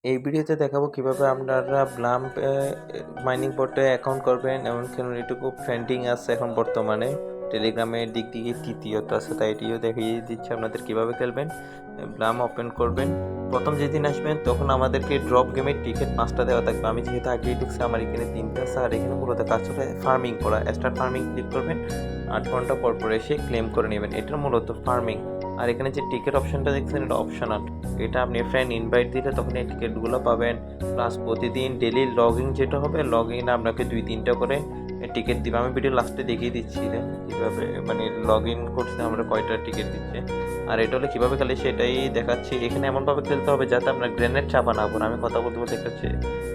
এই ভিডিওতে দেখাবো কিভাবে আপনারা ব্লাম্প মাইনিং পোর্টে অ্যাকাউন্ট করবেন। এমন কেন এটুকু ট্রেন্ডিং আছে এখন বর্তমানে, টেলিগ্রামের দিক দিয়ে তৃতীয়ত আছে, তাই এটিও দেখিয়ে দিচ্ছে আপনাদের কিভাবে খেলবেন। ব্লাম ওপেন করবেন, প্রথম যেদিন আসবেন তখন আমাদেরকে ড্রপ গেমের টিকিট 5টা দেওয়া থাকবে। আমি যেহেতু আগেই ঢুকছি, আমার এখানে 3টা আছে। আর এখানে মূলত কাজ করে ফার্মিং করা। স্টার্ট ফার্মিং ক্লিক করবেন, 8 ঘন্টা পর পর এসে ক্লেম করে নেবেন। এটা মূলত ফার্মিং। আর এখানে যে টিকিট অপশনটা দেখছেন, এটা অপশনাল। এটা আপনি ফ্রেন্ড ইনভাইট দিলে তখন এই টিকিটগুলো পাবেন। প্লাস প্রতিদিন ডেলি লগ ইন যেটা হবে, লগ ইন আপনাকে 2-3টা করে টিকিট দিবে। আমি ভিডিও লাস্টে দেখিয়ে দিচ্ছি কীভাবে মানে লগ ইন করতে আমরা কয়টা টিকিট দিচ্ছে। আর এটা হলে কীভাবে খেলে সেটাই দেখাচ্ছি। এখানে এমনভাবে খেলতে হবে যাতে আপনার গ্রেনেড চাপা না পড়ে। আমি কথা বলতে বলতে দেখাচ্ছি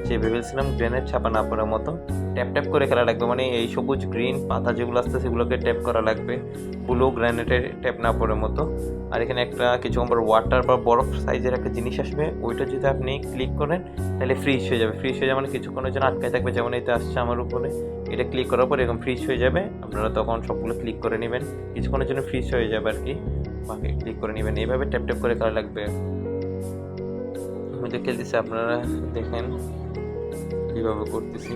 যে ভেবেছিলাম গ্রেনেড চাপা না পড়ার মতো ট্যাপ ট্যাপ করে খেলা লাগবে। মানে এই সবুজ গ্রিন পাতা যেগুলো আসছে সেগুলোকে ট্যাপ করা লাগবে, ব্লু গ্রেনেডের ট্যাপ না পড়ার মতো। আর এখানে একটা কিছুক্ষণ পর ওয়াটার বা বরফ সাইজের একটা জিনিস আসবে, ওইটা যদি আপনি ক্লিক করেন তাহলে ফ্রিজ হয়ে যাবে। ফ্রিজ হয়ে যাবে মানে কিছুক্ষণের জন্য আটকায় থাকবে, যেমন এটা আসছে আমার উপরে। এটা ক্লিক করার পর এরকম ফ্রিজ হয়ে যাবে। আপনারা তখন সবগুলো ক্লিক করে নেবেন, কিছুক্ষণের জন্য ফ্রিজ হয়ে যাবে আর কি। বাকি ক্লিক করে নেবেন। এইভাবে ট্যাপ ট্যাপ করে করা লাগবে। আমি তো খেলতেছি, আপনারা দেখেন কীভাবে করতেছি।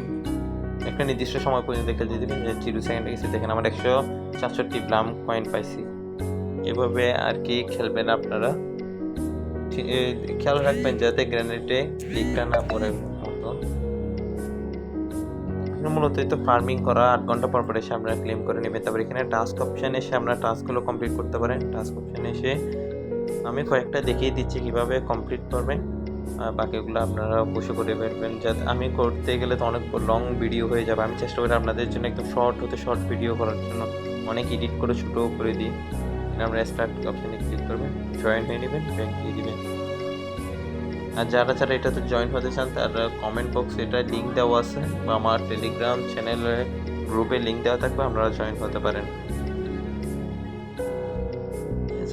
একটা নির্দিষ্ট সময় পর্যন্ত খেলতে দেবেন। 0 সেকেন্ড গেছে, দেখেন আমার 166 ব্লাম কয়েন পাইছি। এভাবে আর কি খেলবেন আপনারা। খেয়াল রাখবেন যাতে গ্রেনেডে ক্লিকটা না পড়ে মতো। মূলত তো ফার্মিং করা, 8 ঘন্টা পর পর এসে আপনারা ক্লেম করে নেবেন। তারপর এখানে টাস্ক অপশান এসে আপনারা টাস্কগুলো কমপ্লিট করতে পারেন। টাস্ক অপশানে এসে আমি কয়েকটা দেখিয়ে দিচ্ছি কীভাবে কমপ্লিট করবেন। বাকিগুলো আপনারা বসে করে বেরবেন। যাতে আমি করতে গেলে তো অনেক লং ভিডিও হয়ে যাবে। আমি চেষ্টা করি আপনাদের জন্য একদম শর্ট ভিডিও করার জন্য। অনেক এডিট করে ছোটো করে দিই। আমরা স্টার্ট অপশানে ক্লিক করবেন, জয়েন হয়ে নেবেন, ব্যাংক দিয়ে দিবেন। আর যারা এটাতে জয়েন হতে চান তারা কমেন্ট বক্সে এটা লিঙ্ক দেওয়া আছে, বা আমার টেলিগ্রাম চ্যানেলে গ্রুপে লিঙ্ক দেওয়া থাকবে, আপনারা জয়েন হতে পারেন।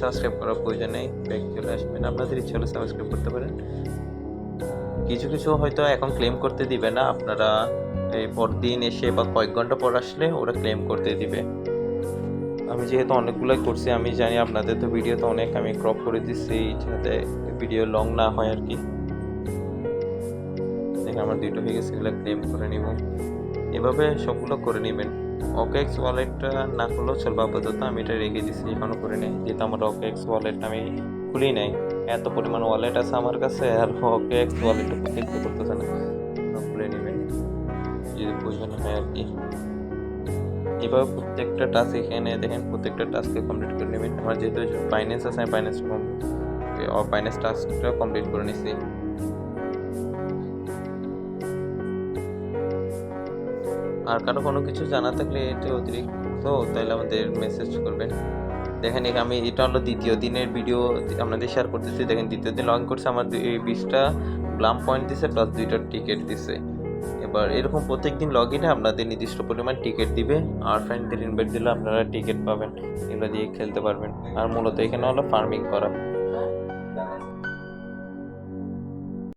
সাবস্ক্রাইব করার প্রয়োজন নেই, ব্যাক চলে আসবেন। আপনাদের ইচ্ছা হলে সাবস্ক্রাইব করতে পারেন। কিছু হয়তো এখন ক্লেম করতে দিবে না, আপনারা এই পরদিন এসে বা কয়েক ঘন্টা পর আসলে ওরা ক্লেম করতে দিবে। আমি যেহেতু অনেকগুলোই করছি, আমি জানি আপনাদের তো ভিডিও তো অনেক আমি ক্রপ করে দিচ্ছি যাতে ভিডিও লং না হয় আর কি। দেখেন আমার 2টা হয়ে গেছে, এগুলো ক্লেম করে নিব। এভাবে সবগুলো করে নেবেন। OKX ওয়ালেটটা না করলেও চলবে আপাতত, আমি এটা রেখে দিচ্ছি, এখনও করে নেই। যেহেতু আমার OKX ওয়ালেটটা আমি খুলি নাই, এত পরিমাণ ওয়ালেট আছে আমার কাছে, আর OKX ওয়ালেটটা দেখতে করতেছে না। খুলে নেবেন যদি প্রয়োজন হয় আর কি। এভাবে প্রত্যেকটা টাস্ক এখানে দেখেন, প্রত্যেকটা টাস্কে কমপ্লিট করে নেবেন। আমার যেহেতু ফাইন্যান্স আছে, আমি ফাইন্যান্স টাস্কটা কমপ্লিট করে নিচ্ছি। আর কারো কোনো কিছু জানা থাকলে এটা অতিরিক্ত, তাহলে আমাদের মেসেজ করবেন। দেখেন আমি এটা হলো দ্বিতীয় দিনের ভিডিও আপনাদের শেয়ার করতেছি। দেখেন দ্বিতীয় দিন লগ ইন করছে, আমার 20টা ব্লাম পয়েন্ট দিছে, প্লাস 2টা টিকিট দিছে। এবার এরকম প্রত্যেক দিন লগ ইনে আপনাদের নির্দিষ্ট পরিমাণ টিকিট দিবে। আর ফ্রেন্ডদের ইনভাইট দিলে আপনারা টিকিট পাবেন, এগুলো দিয়ে খেলতে পারবেন। আর মূলত এখানে হলো ফার্মিং করা।